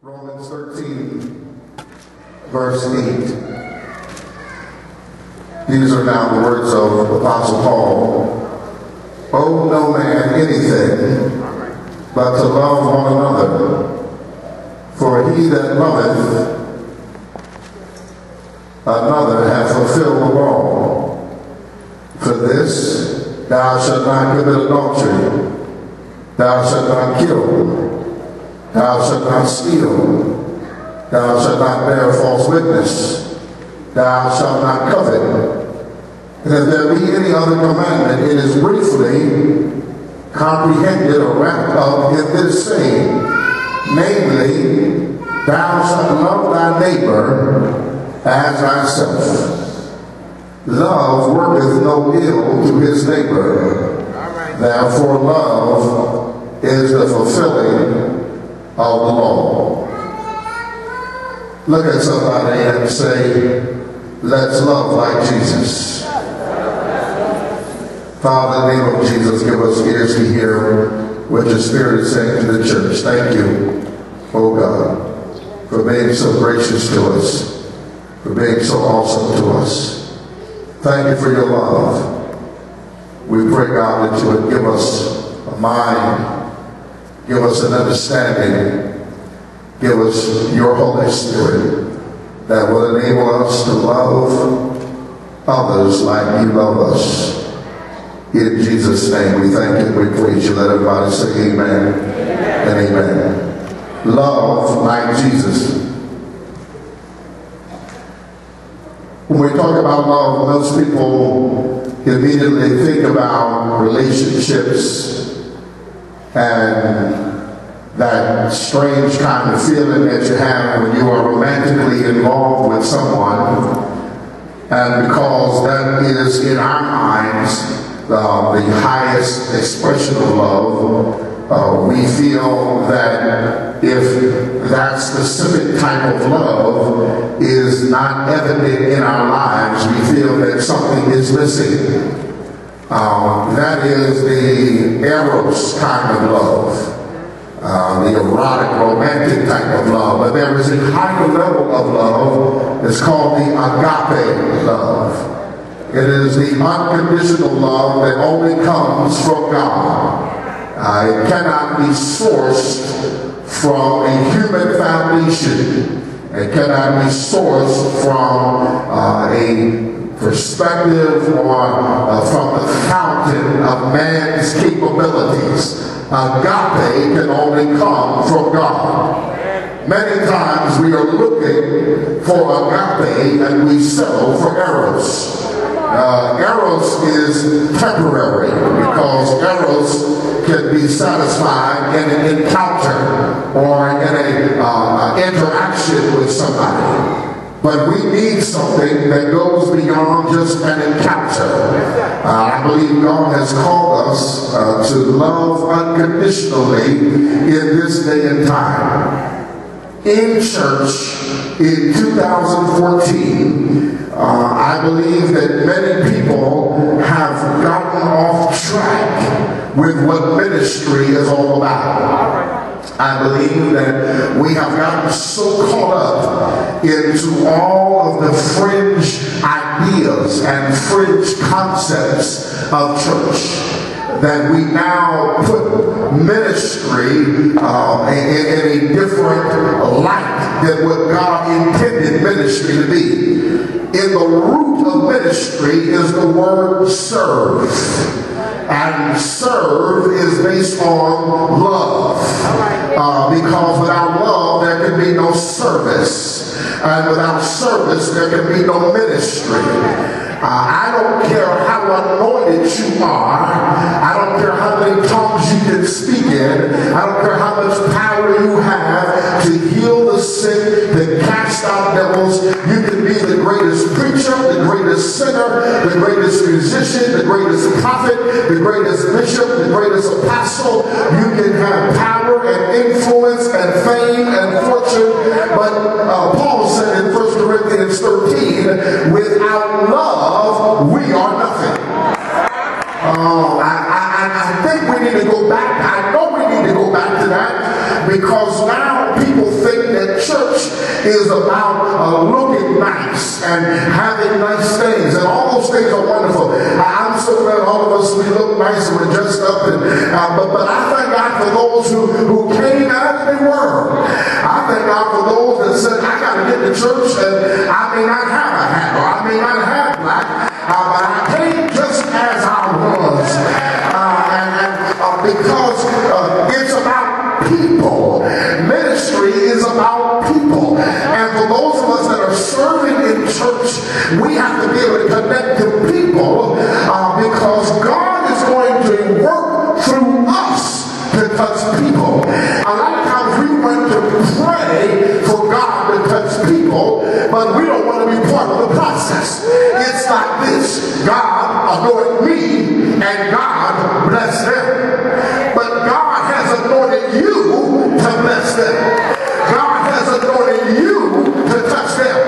Romans 13, verse 8. These are now the words of Apostle Paul. Owe no man anything but to love one another. For he that loveth another hath fulfilled the law. For this, thou shalt not commit adultery. Thou shalt not kill. Thou shalt not steal. Thou shalt not bear false witness. Thou shalt not covet. And if there be any other commandment, it is briefly comprehended or wrapped up in this saying, namely, thou shalt love thy neighbor as thyself. Love worketh no ill to his neighbor. Therefore love is the fulfilling of the law. Look at somebody and say, let's love like Jesus. Father, in the name of Jesus, give us ears to hear what your Spirit is saying to the church. Thank you, oh God, for being so gracious to us, for being so awesome to us. Thank you for your love. We pray, God, that you would give us a mind, give us an understanding, give us your Holy Spirit that will enable us to love others like you love us. In Jesus' name, we thank you and we praise you. Let everybody say amen, and amen. Love like Jesus. When we talk about love, most people immediately think about relationships and that strange kind of feeling that you have when you are romantically involved with someone. And because that is in our minds the highest expression of love, we feel that if that specific type of love is not evident in our lives, we feel that something is missing. That is the eros kind of love, the erotic, romantic type of love. But there is a higher level of love. It's called the agape love. It is the unconditional love that only comes from God. It cannot be sourced from a human foundation. It cannot be sourced from a perspective or from the fountain of man's capabilities. Agape can only come from God. Many times we are looking for agape and we settle for eros. Eros is temporary because eros can be satisfied in an encounter or in an interaction with somebody. But we need something that goes beyond just an encounter. I believe God has called us to love unconditionally in this day and time. In church in 2014, I believe that many people have gotten off track with what ministry is all about. I believe that we have gotten so caught up into all of the fringe ideas and fringe concepts of church that we now put ministry in a different light than what God intended ministry to be. In the root of ministry is the word serve. And serve is based on love. Because without love, there can be no service. And without service, there can be no ministry. I don't care how anointed you are. I don't care how many tongues you can speak in. I don't care how much power you have to heal the sick, to cast out devils. You can be the greatest preacher, the greatest singer, the greatest musician, the greatest prophet, the greatest bishop, the greatest apostle. You can have power and influence and fame and fortune. But Paul said in 1 Corinthians 13, without love, we are nothing. I think we need to go back. I know we need to go back to that because now people think is about looking nice and having nice things, and all those things are wonderful. I'm so glad all of us, we look nice and we're dressed up, and but I thank God for those who came as they were. I thank God for those that said, I got to get to church, and I may not have a hat, or I may not have black, but I came just as I was, because it's about people. Ministry is about people, and for those of us that are serving in church, we have to be able to connect to people, because God is going to work through us to touch people. A lot of times we want to pray for God to touch people, but we don't want to be part of the process. It's like this: God anointed me and God blessed them. But God has anointed you to bless them. God has anointed you to touch them.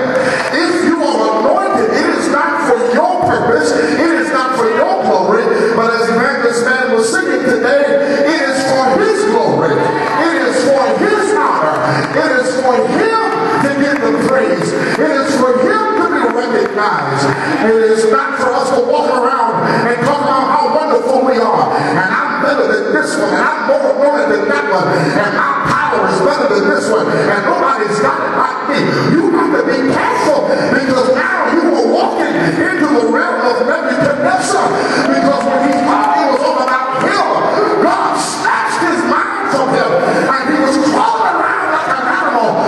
If you are anointed, it is not for your purpose, it is not for your glory, but as Evangelist Man was singing today, it is for his glory, it is for his honor, it is for him to get the praise, it is for him to be recognized. It is not for us to walk around and talk about how wonderful we are, and I'm better than this one, and I'm more anointed than that one, and my power is better than this one, and nobody's got it like me. You have to be careful, because now you are walking into the realm of Nebuchadnezzar, because when he thought it was all about him, God snatched his mind from him, and he was crawling around like an animal,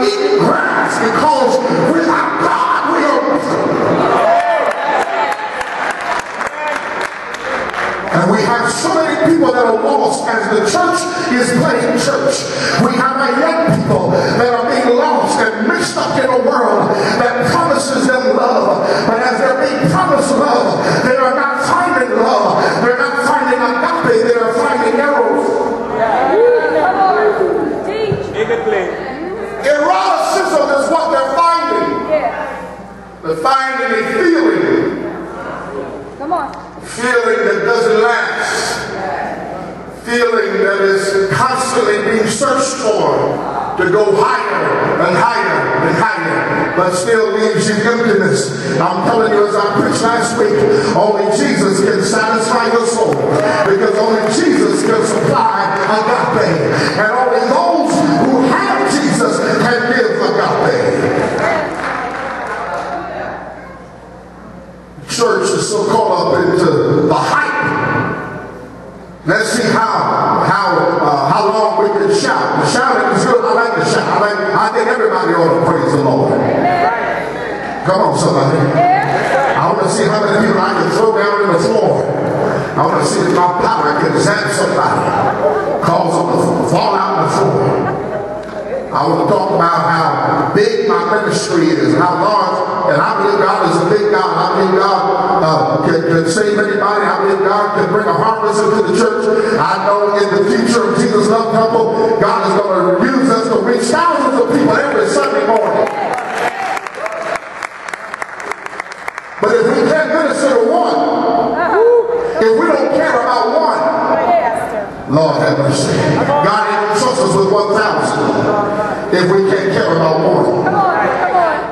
eating grass, because without God we are nothing. And we have so many people that are lost as the church is playing church. We have our young people that are being lost and mixed up in a world that promises them love. But as they're being promised love, they are not finding love. They're not finding agape. They are finding arrows. Eroticism is what they're finding. They're finding a feeling. Come on. Feeling that doesn't last, feeling that is constantly being searched for to go higher and higher and higher, but still leaves you emptiness. I'm telling you, as I preached last week, only Jesus can satisfy your soul, because only Jesus can supply agape, and only those who have Jesus can give agape. Church is so caught up into the hype. Let's see how long we can shout. The shouting is good. I like to shout. I think everybody ought to praise the Lord. Come on, somebody. I want to see how many people I can throw down in the floor. I want to see if my power can zap somebody, cause them to fall out on the floor. I want to talk about how big my ministry is, how large, and I believe God is a big God. I believe God can save anybody. I believe God can bring a harvest into the church. I know in the future of Jesus Love Temple, God is going to use us to reach thousands of people every Sunday morning. But if we can't minister to one, if we don't care about one, Lord have mercy. God ain't trust us with 1,000 if we can't care about one.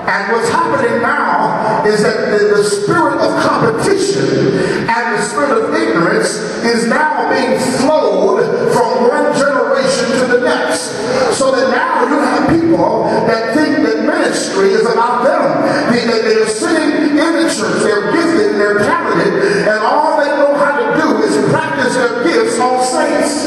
And what's happening now is that the spirit of competition and the spirit of ignorance is now being flowed from one generation to the next. So that now you have people that think that ministry is about them. They're sitting in the church, they're gifted, they're talented, and all they know how to do is practice their gifts on saints.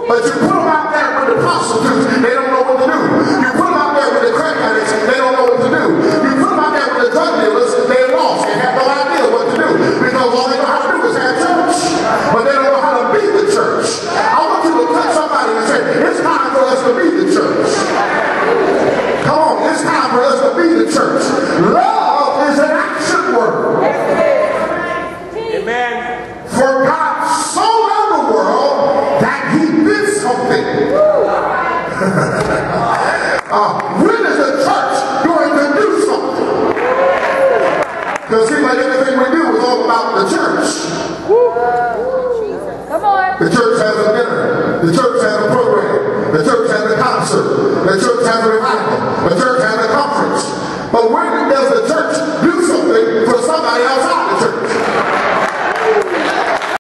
But you put them out there with the prostitutes, they don't know what to do. You put them out there with the crack addicts, they don't know what to do. You put them out there with the drug dealers, they're lost, they have no idea what to do, because all they know how to do is have church, but they don't know how to be the church. I want you to touch somebody and say, it's time for us to be the church. Come on, it's time for us to be the church. Love is an action word. Amen. For God so loved the world that he did something. When is the church going to do something? Because it seems like everything we do is all about the church. Come on. The church has a dinner. The church has a program. The church has a concert. The church has a revival. The church has a conference. But when does the church do something for somebody else